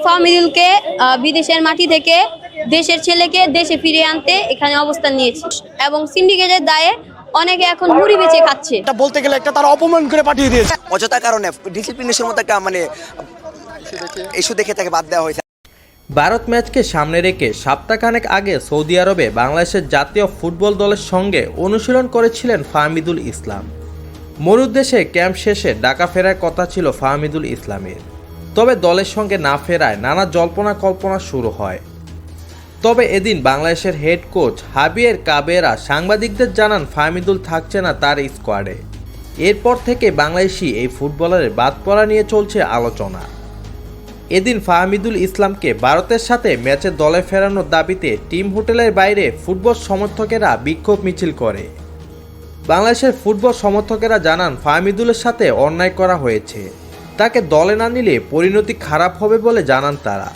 ফাহমিদুলকে বিদেশের মাটি থেকে দেশের ছেলেকে দেশে ফিরিয়ে আনতে এখানে অবস্থান নিয়েছি এবং সিন্ডিকেটের দায়ে অনেকে এখন মুড়ি বেচে খাচ্ছে। এটা বলতে গেলে একটা তারা অপমান করে পাঠিয়ে দিয়েছে অযথা কারণে ডিসিপ্লিনেশনের মতো একটা ইস্যু দেখে তাকে বাদ দেওয়া হয়েছে। ভারত ম্যাচকে সামনে রেখে সপ্তাহখানেক আগে সৌদি আরবে বাংলাদেশের জাতীয় ফুটবল দলের সঙ্গে অনুশীলন করেছিলেন ফাহমিদুল ইসলাম। মরুদ্দেশে ক্যাম্প শেষে ঢাকা ফেরার কথা ছিল ফাহমিদুল ইসলামের, তবে দলের সঙ্গে না ফেরায় নানা জল্পনা কল্পনা শুরু হয়। তবে এদিন বাংলাদেশের হেড কোচ হাবিয়ের কাবেরা সাংবাদিকদের জানান ফাহমিদুল থাকছে না তার স্কোয়াডে। এরপর থেকে বাংলাদেশি এই ফুটবলারের বাদ পড়া নিয়ে চলছে আলোচনা। এদিন ফাহমিদুল ইসলামকে ভারতের সাথে ম্যাচে দলে ফেরানোর দাবিতে টিম হোটেলের বাইরে ফুটবল সমর্থকেরা বিক্ষোভ মিছিল করে। বাংলাদেশের ফুটবল সমর্থকেরা জানান ফাহমিদুলের সাথে অন্যায় করা হয়েছে, তাকে দলে না নিলে পরিণতি খারাপ হবে বলে জানান তারা।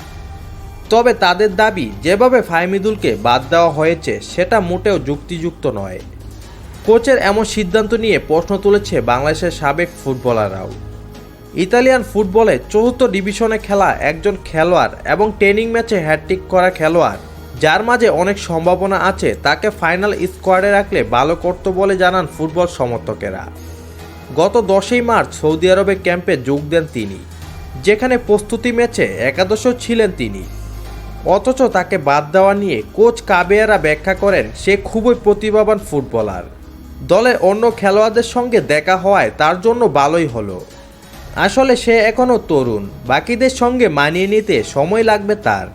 তবে তাদের দাবি যেভাবে ফাহমিদুলকে বাদ দেওয়া হয়েছে সেটা মোটেও যুক্তিযুক্ত নয়। কোচের এমন সিদ্ধান্ত নিয়ে প্রশ্ন তুলেছে বাংলাদেশের সাবেক ফুটবলাররাও। ইতালিয়ান ফুটবলে চতুর্থ ডিভিশনে খেলা একজন খেলোয়াড় এবং ট্রেনিং ম্যাচে হ্যাটট্রিক করা খেলোয়াড়, যার মাঝে অনেক সম্ভাবনা আছে, তাকে ফাইনাল স্কোয়াডে রাখলে ভালো করত বলে জানান ফুটবল সমর্থকেরা। গত 10ই মার্চ সৌদি আরবে ক্যাম্পে যোগ দেন তিনি, যেখানে প্রস্তুতি ম্যাচে একাদশেও ছিলেন তিনি। অথচ তাকে বাদ দেওয়া নিয়ে কোচ কাবেরা ব্যাখ্যা করেন সে খুবই প্রতিভাবান ফুটবলার, দলের অন্য খেলোয়াড়দের সঙ্গে দেখা হওয়ায় তার জন্য ভালোই হলো। আসলে সে এখনও তরুণ, বাকিদের সঙ্গে মানিয়ে নিতে সময় লাগবে তার।